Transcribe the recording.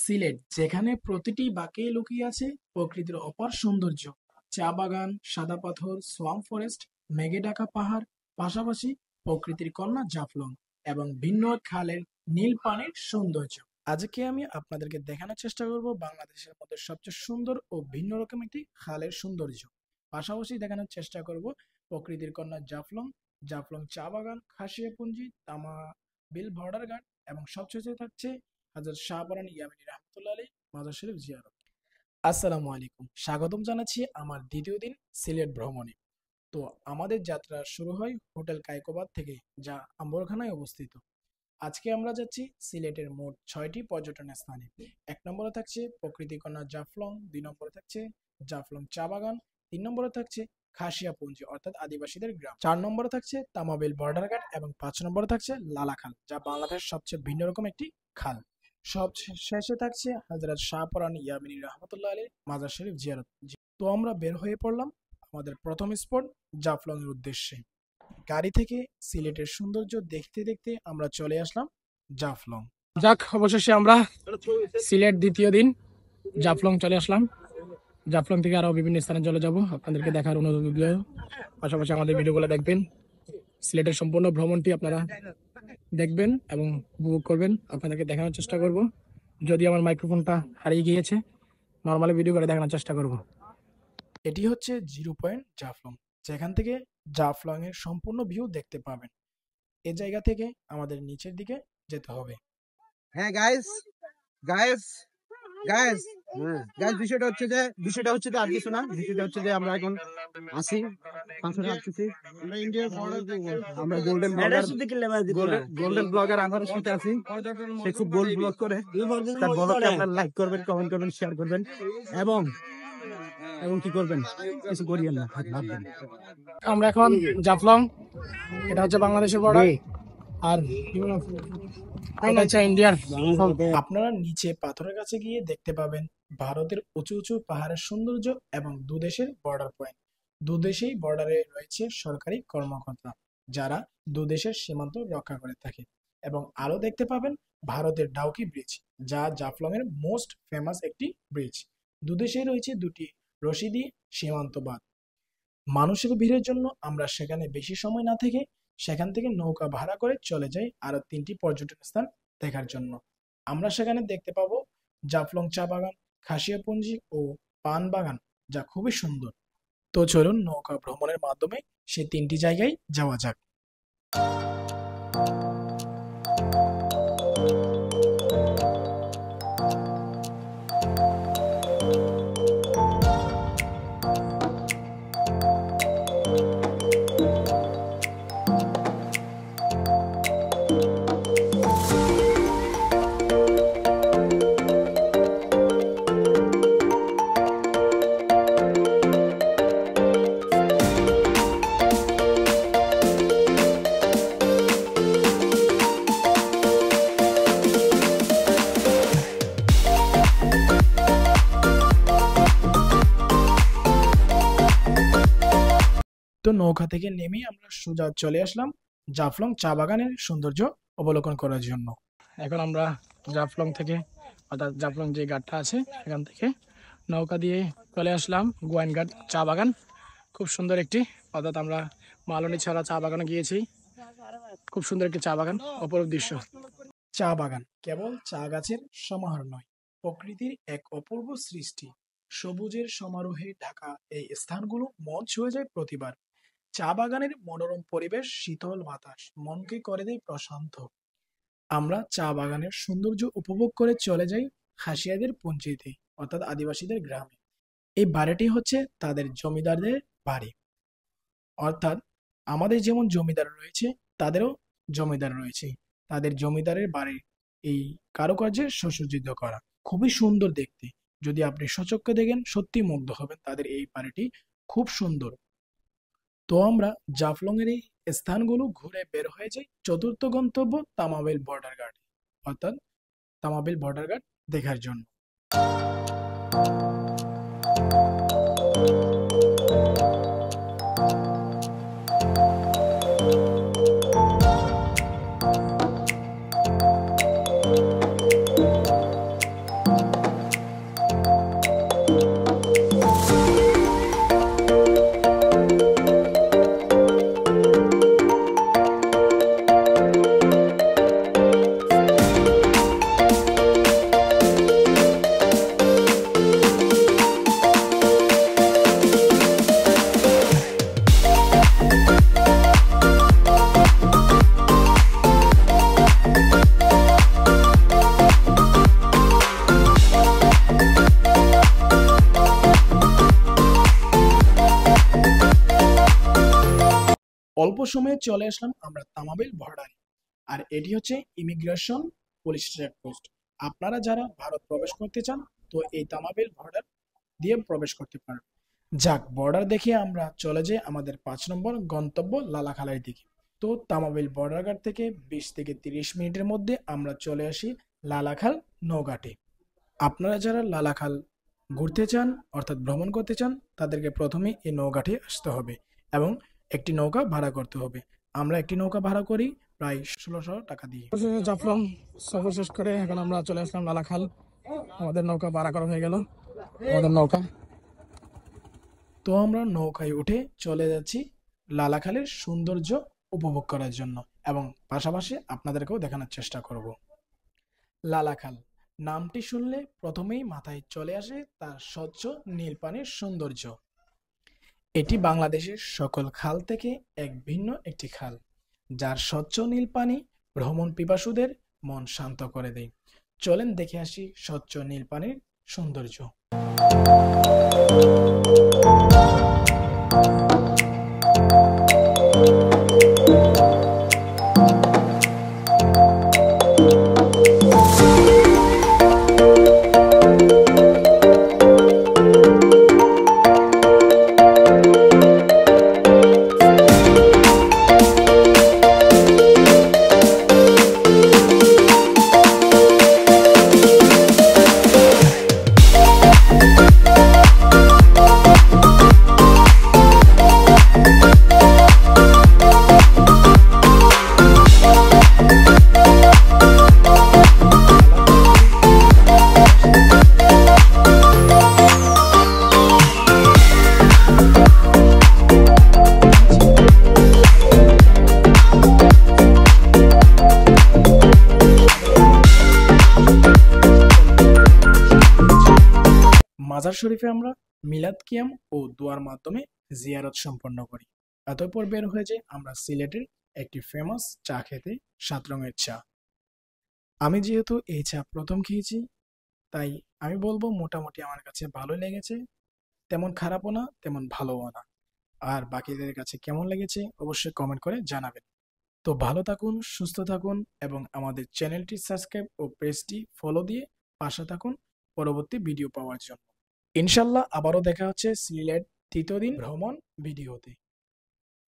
সিলেট, যেখানে প্রতিটি বাঁকে লুকিয়ে আছে প্রকৃতির অপার সৌন্দর্য। চা বাগান, সাদা পাথর, সোয়াম্প ফরেস্ট, মেঘে ঢাকা পাহাড়, পাশাপাশি প্রকৃতির কন্যা জাফলং এবং ভিন্ন খালের নীল পানির সৌন্দর্য। আজকে আমি আপনাদেরকে দেখানোর চেষ্টা করব বাংলাদেশের মধ্যে সবচেয়ে সুন্দর ও ভিন্ন রকম একটি খালের সৌন্দর্য। পাশাপাশি দেখানোর চেষ্টা করব প্রকৃতির কন্যা জাফলং, জাফলং চা বাগান, খাসিয়াপুঞ্জি, তামা বিল বর্ডার গার্ড এবং সবশেষে থাকছে হযরত শাহপরান ইয়ামিনী রহমতুল্লাহ আলাইহি মাজার শরীফ জিয়ারত। আসসালামু আলাইকুম, স্বাগতম জানাচ্ছি আমার দ্বিতীয় দিন সিলেট ভ্রমণে। তো আমাদের যাত্রা শুরু হয় হোটেল কায়কোবাদ থেকে, যা আম্বরখানায় অবস্থিত। আজকে আমরা যাচ্ছি সিলেটের মোট 6টি পর্যটন স্থানে। 1 নম্বরে থাকছে প্রকৃতিকন্যা জাফলং, 2 নম্বরে থাকছে জাফলং চা বাগান, 3 নম্বরে থাকছে খাসিয়াপুঞ্জি অর্থাৎ আদিবাসীদের গ্রাম, 4 নম্বরে থাকছে তামাবিল বর্ডার গার্ড এবং 5 নম্বরে থাকছে লালা খাল, যা বাংলাদেশের সবচেয়ে ভিন্ন রকম একটি খাল। সব শেষে থাকছে হযরত শাহপরান ইয়ামিনী রহমতুল্লাহ আলাইহি মাজার শরীফ জিয়ারত। তো আমরা বের হয়ে পড়লাম আমাদের প্রথম স্পট জাফলং এর উদ্দেশ্যে। গাড়ি থেকে সিলেটের সৌন্দর্য দেখতে দেখতে আমরা চলে আসলাম জাফলং। যাক, অবশেষে আমরা সিলেট দ্বিতীয় দিন জাফলং চলে আসলাম। জাফলং থেকে আরো বিভিন্ন স্থানে চলে যাব, আপনাদেরকে দেখার অনুরোধ রইল। পাশাপাশি আমাদের ভিডিওগুলো দেখবেন, সিলেটের সম্পূর্ণ ভ্রমণটি আপনারা দেখবেন এবং উপভোগ করবেন। আপনাদেরকে দেখানোর চেষ্টা করব, যদি আমার মাইক্রোফোনটা হারিয়ে গিয়েছে, নর্মালি ভিডিও করে দেখানোর চেষ্টা করব। এটি হচ্ছে 0 পয়েন্ট জাফলং, যেখান থেকে জাফলং এর সম্পূর্ণ ভিউ দেখতে পাবেন। এই জায়গা থেকে আমাদের নিচের দিকে যেতে হবে। হ্যাঁ গাইস গাইস গাইস গাইস বিষয়টা হচ্ছে যে আর কিছু না। বিষয়টা হচ্ছে যে আমরা এখন আসি পাঁচশো আসছি, আমরা ইন্ডিয়ার আমরা গোল্ডেন ব্লগার আনারের সাথে আছি। সে খুব গোল্ড ব্লগ করে, তার ব্লগকে আপনারা লাইক করবেন, কমেন্ট করবেন, শেয়ার করবেন এবং কি করবেন, কিছু করিয়েন না, ভাববেন। আমরা এখন জাফলং, এটা হচ্ছে বাংলাদেশের বর্ডার আর এটা হচ্ছে ইন্ডিয়ার। আপনারা নিচে পাথরের কাছে গিয়ে দেখতে পাবেন ভারতের উঁচু উঁচু পাহাড়ের সৌন্দর্য এবং দুদেশের বর্ডার পয়েন্ট। দুদেশেই বর্ডারে রয়েছে সরকারি কর্মকর্তা, যারা দুদেশের সীমান্ত রক্ষা করে থাকে। এবং আরো দেখতে পাবেন ভারতের ডাউকি ব্রিজ, যা জাফলং এর মোস্ট ফেমাস একটি ব্রিজ। দুদেশেই রয়েছে 2টি রশিদি সীমান্ত বাঁধ। মানুষের ভিড়ের জন্য আমরা সেখানে বেশি সময় না থেকে সেখান থেকে নৌকা ভাড়া করে চলে যাই আরো 3টি পর্যটন স্থান দেখার জন্য। আমরা সেখানে দেখতে পাবো জাফলং চা বাগান, খাসিয়াপুঞ্জি ও পান বাগান, যা খুবই সুন্দর। তো চলুন নৌকা ভ্রমণের মাধ্যমে সেই 3টি জায়গায় যাওয়া যাক। তো নৌকা থেকে নেমে আমরা সোজা চলে আসলাম জাফলং চা বাগানের সৌন্দর্য অবলোকন করার জন্য। এখন আমরা জাফলং থেকে, অর্থাৎ জাফলং যে ঘাটটা আছে সেখান থেকে নৌকা দিয়ে চলে আসলাম গোয়াইনঘাট চা বাগান। খুব সুন্দর একটি, অর্থাৎ আমরা মালনী ছাড়া চা বাগানে গিয়েছি। খুব সুন্দর একটি চা বাগান, অপরূপ দৃশ্য। চা বাগান কেবল চা গাছের সমাহার নয়, প্রকৃতির এক অপূর্ব সৃষ্টি। সবুজের সমারোহে ঢাকা এই স্থানগুলো মন ছুঁয়ে যায় প্রতিবার। চা বাগানের মনোরম পরিবেশ, শীতল বাতাস মনকে করে দেয় প্রশান্ত। আমরা চা বাগানের সৌন্দর্য উপভোগ করে চলে যাই খাসিয়াদের পঞ্চায়েতে, অর্থাৎ আদিবাসীদের গ্রামে। এই বাড়িটি হচ্ছে তাদের জমিদারদের বাড়ি, অর্থাৎ আমাদের যেমন জমিদার রয়েছে তাদেরও জমিদার রয়েছে। তাদের জমিদারের বাড়ির এই কারুকার্যে সুসজ্জিত করা, খুবই সুন্দর দেখতে। যদি আপনি সচক্ষে দেখেন সত্যি মুগ্ধ হবেন, তাদের এই বাড়িটি খুব সুন্দর। তো আমরা জাফলং এর এই স্থানগুলো ঘুরে বের হয়ে যাই চতুর্থ গন্তব্য তামাবিল বর্ডার গার্ড, অর্থাৎ তামাবিল বর্ডার গার্ড দেখার জন্য। অল্প সময়ে চলে আসলাম আমরা তামাবিল বর্ডারে। আর এটি হচ্ছে ইমিগ্রেশন পুলিশ চেকপোস্ট। আপনারা যারা ভারত প্রবেশ করতে চান তো এই তামাবিল বর্ডার দিয়ে প্রবেশ করতে পারেন। যাক, বর্ডার দেখে আমরা চলে যাই আমাদের 5 নম্বর গন্তব্য লালাখালের দিকে। তো তামাবিল বর্ডার ঘাট থেকে 20 থেকে 30 মিনিটের মধ্যে আমরা চলে আসি লালাখাল নৌঘাটে। আপনারা যারা লালাখাল ঘুরতে চান অর্থাৎ ভ্রমণ করতে চান তাদেরকে প্রথমে এই নৌঘাটে আসতে হবে এবং একটি নৌকা ভাড়া করতে হবে। আমরা একটি নৌকা ভাড়া করি প্রায় 1600 টাকা দিয়ে। জাফলং সফর শেষ করে এখন আমরা চলে আসলাম লালাখাল। আমাদের নৌকা ভাড়া করা হয়ে গেল, আমাদের নৌকা। তো আমরা নৌকায় উঠে চলে যাচ্ছি লালাখালের সৌন্দর্য উপভোগ করার জন্য এবং পাশাপাশি আপনাদেরকেও দেখানোর চেষ্টা করব। লালাখাল নামটি শুনলে প্রথমেই মাথায় চলে আসে তার স্বচ্ছ নীল পানির সৌন্দর্য। এটি বাংলাদেশের সকল খাল থেকে এক ভিন্ন একটি খাল, যার স্বচ্ছ নীল পানি ভ্রমণ পিপাসুদের মন শান্ত করে দেয়। চলেন দেখে আসি স্বচ্ছ নীল পানির সৌন্দর্য। মাজার শরীফে আমরা মিলাদ কিয়াম ও দোয়ার মাধ্যমে জিয়ারত সম্পন্ন করি। অতঃপর বের হয়ে যায় আমরা সিলেটের একটি ফেমাস চা খেতে, 7 রঙের চা। আমি যেহেতু এই চা প্রথম খেয়েছি তাই আমি বলবো মোটামুটি আমার কাছে ভালো লেগেছে, তেমন খারাপও না তেমন ভালোও না। আর বাকিদের কাছে কেমন লেগেছে অবশ্যই কমেন্ট করে জানাবেন। তো ভালো থাকুন, সুস্থ থাকুন এবং আমাদের চ্যানেলটি সাবস্ক্রাইব ও পেজটি ফলো দিয়ে পাশে থাকুন পরবর্তী ভিডিও পাওয়ার জন্য। ইনশাল্লাহ আবারও দেখা হচ্ছে সিলেট তৃতীয় দিন ভ্রমণ ভিডিওতে।